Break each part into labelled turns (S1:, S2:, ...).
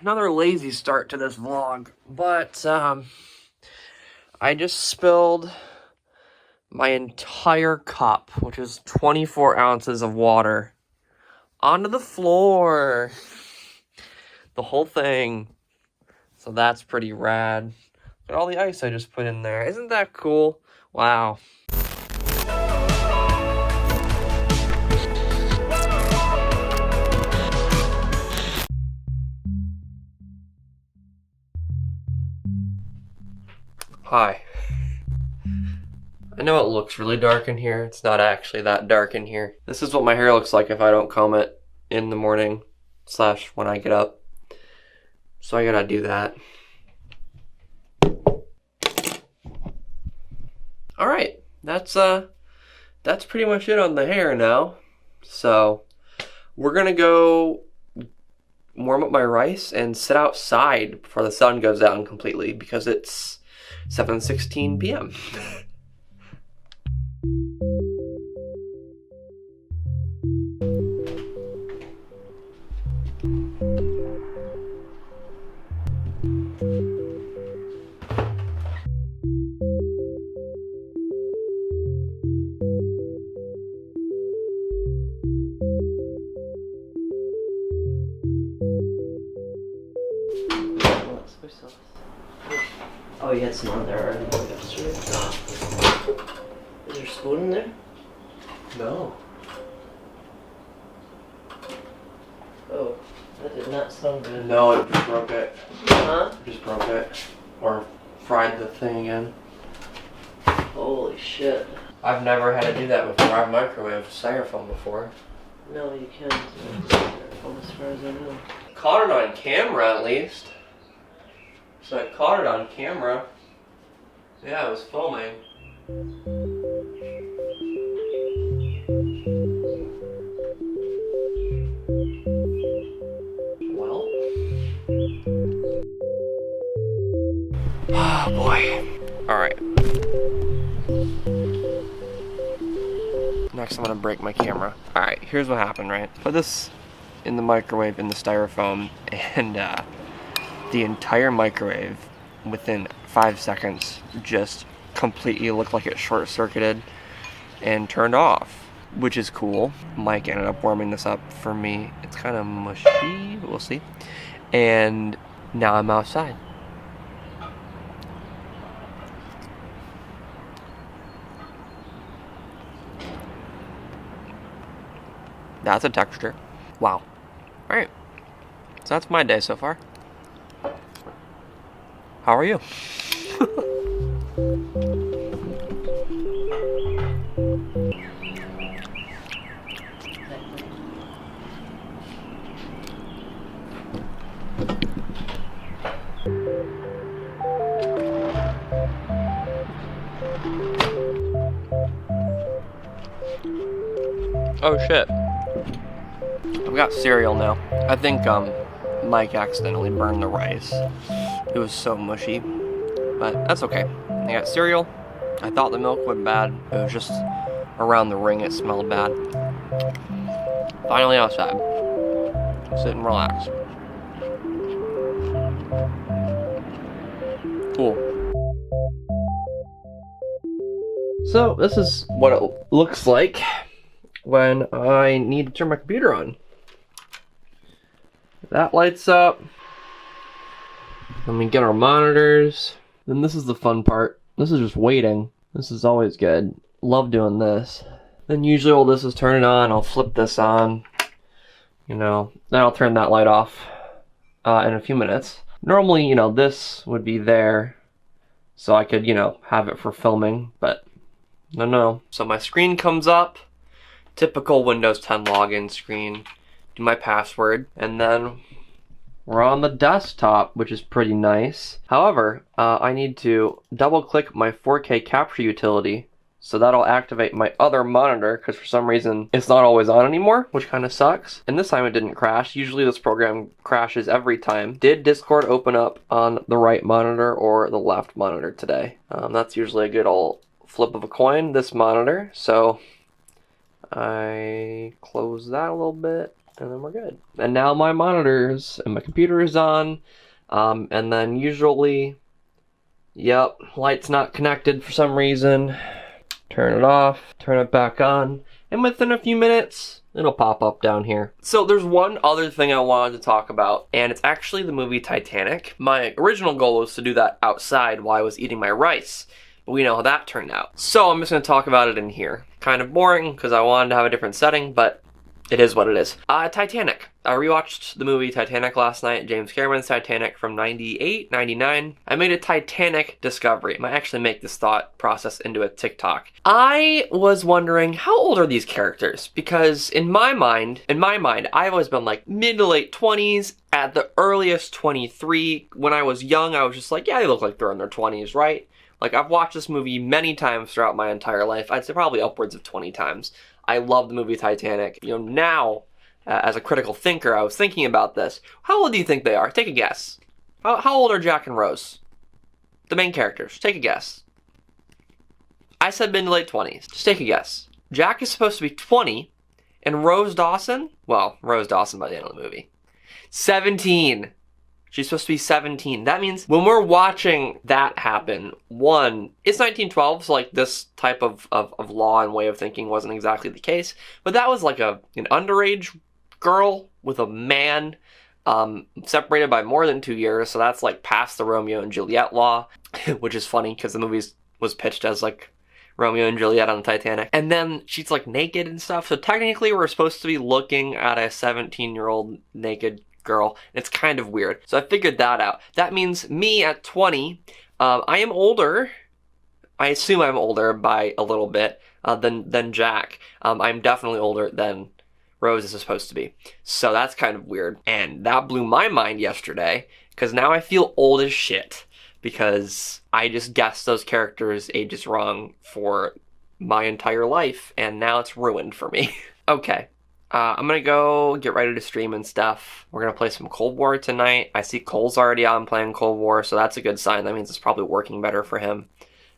S1: another lazy start to this vlog, but I just spilled my entire cup, which is 24 ounces of water, onto the floor. The whole thing. So that's pretty rad. Look at all the ice I just put in there. Isn't that cool? Wow. Hi. I know it looks really dark in here. It's not actually that dark in here. This is what my hair looks like if I don't comb it in the morning / when I get up. So I gotta do that. Alright, that's pretty much it on the hair now. So we're gonna go warm up my rice and sit outside before the sun goes down completely because it's 7:16 p.m.
S2: Oh, you had some on there already yesterday? Is there a spoon in there?
S1: No.
S2: Oh, that did not sound good.
S1: No, it just broke it.
S2: Huh?
S1: Just broke it. Or fried the thing again.
S2: Holy shit.
S1: I've never had to do that before. I've microwaved styrofoam before.
S2: No, you can't. As far as I know.
S1: Caught it on camera at least. So I caught it on camera. Yeah, I was filming. Well. Oh boy. Alright. Next I'm gonna break my camera. Alright, here's what happened, right? Put this in the microwave in the styrofoam and the entire microwave within 5 seconds just completely looked like it short-circuited and turned off, which is cool. Mike ended up warming this up for me. It's kind of mushy, but we'll see. And now I'm outside. That's a texture. Wow. Alright. So that's my day so far. How are you? Oh shit. I've got cereal now. I think Mike accidentally burned the rice. It was so mushy, but that's okay. I got cereal. I thought the milk went bad. It was just around the ring it smelled bad. Finally outside. Sit and relax. Cool. So this is what it looks like when I need to turn my computer on. That lights up. Then we get our monitors. Then this is the fun part. This is just waiting. This is always good. Love doing this. Then usually while this is turning on, I'll flip this on. You know, then I'll turn that light off in a few minutes. Normally, you know, this would be there so I could, you know, have it for filming, but no. So my screen comes up. Typical Windows 10 login screen. Do my password, and then we're on the desktop, which is pretty nice. However, I need to double click my 4K capture utility, so that'll activate my other monitor, because for some reason it's not always on anymore, which kind of sucks. And this time it didn't crash. Usually this program crashes every time. Did Discord open up on the right monitor or the left monitor today? That's usually a good old flip of a coin, this monitor. So I close that a little bit. and then we're good. And now my monitors and my computer is on, and then usually, yep, light's not connected for some reason. Turn it off, turn it back on, and within a few minutes, it'll pop up down here. So there's one other thing I wanted to talk about, and it's actually the movie Titanic. My original goal was to do that outside while I was eating my rice, but we know how that turned out. So I'm just going to talk about it in here. Kind of boring, because I wanted to have a different setting, but it is what it is. Titanic. I rewatched the movie Titanic last night, James Cameron's Titanic from 98, 99. I made a Titanic discovery. I might actually make this thought process into a TikTok. I was wondering, how old are these characters? Because in my mind, I've always been like mid to late 20s, at the earliest 23. When I was young, I was just like, yeah, they look like they're in their 20s, right? Like, I've watched this movie many times throughout my entire life. I'd say probably upwards of 20 times. I love the movie Titanic. You know, now, as a critical thinker, I was thinking about this. How old do you think they are? Take a guess. How old are Jack and Rose? The main characters. Take a guess. I said mid to late 20s. Just take a guess. Jack is supposed to be 20, and Rose Dawson? Well, Rose Dawson by the end of the movie. 17. She's supposed to be 17. That means when we're watching that happen, one, it's 1912, so like this type of law and way of thinking wasn't exactly the case, but that was like an underage girl with a man, separated by more than 2 years, so that's like past the Romeo and Juliet law, which is funny because the movie was pitched as like Romeo and Juliet on the Titanic. And then she's like naked and stuff, so technically we're supposed to be looking at a 17-year-old naked girl. It's kind of weird. So I figured that out. That means me at 20, I am older. I assume I'm older by a little bit than Jack. I'm definitely older than Rose is supposed to be. So that's kind of weird. And that blew my mind yesterday, because now I feel old as shit, because I just guessed those characters' ages wrong for my entire life, and now it's ruined for me. Okay. I'm gonna go get ready to stream and stuff. We're gonna play some Cold War tonight. I see Cole's already on playing Cold War, so that's a good sign. That means it's probably working better for him.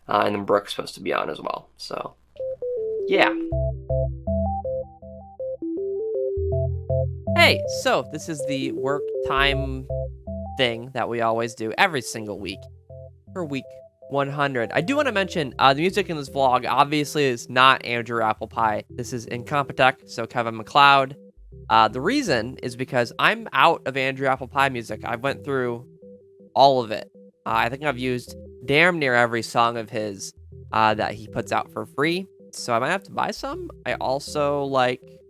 S1: And then Brooke's supposed to be on as well. So, yeah.
S2: Hey, so this is the work time thing that we always do every single week for week 100. I do want to mention the music in this vlog obviously is not Andrew Applepie. This is Incompetech, so Kevin MacLeod. The reason is because I'm out of Andrew Applepie music. I went through all of it. I think I've used damn near every song of his that he puts out for free, so I might have to buy some. I also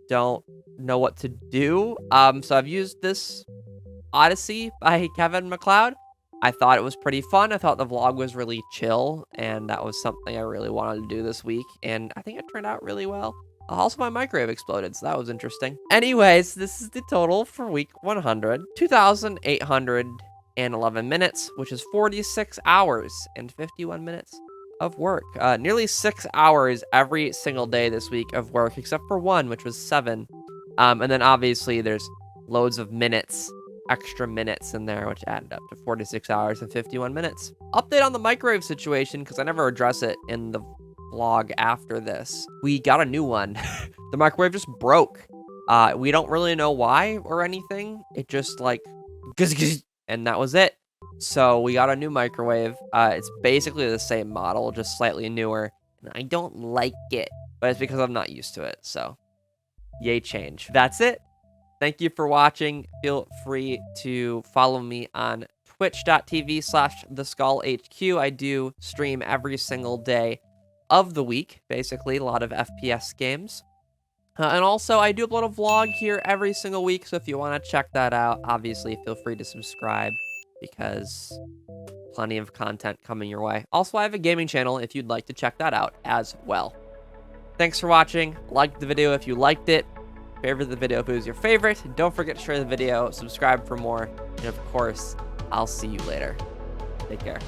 S2: don't know what to do, so I've used this Odyssey by Kevin MacLeod. I thought it was pretty fun. I thought the vlog was really chill, and that was something I really wanted to do this week, and I think it turned out really well. Also, my microwave exploded, so that was interesting. Anyways, this is the total for week 100. 2,811 minutes, which is 46 hours and 51 minutes of work. Nearly 6 hours every single day this week of work, except for one, which was 7. And then obviously there's loads of minutes, extra minutes in there, which added up to 46 hours and 51 minutes. Update on the microwave situation, because I never address it in the vlog after this. We got a new one. The microwave just broke. We don't really know why or anything. It just and that was it. So we got a new microwave. It's basically the same model, just slightly newer. And I don't like it, but it's because I'm not used to it. So yay change. That's it. Thank you for watching. Feel free to follow me on twitch.tv/theskullhq. I do stream every single day of the week, basically, a lot of FPS games. And also, I do upload a vlog here every single week, so if you want to check that out, obviously feel free to subscribe, because plenty of content coming your way. Also, I have a gaming channel if you'd like to check that out as well. Thanks for watching. Like the video if you liked it. Favorite the video if it was your favorite. Don't forget to share the video, subscribe for more, and of course, I'll see you later. Take care.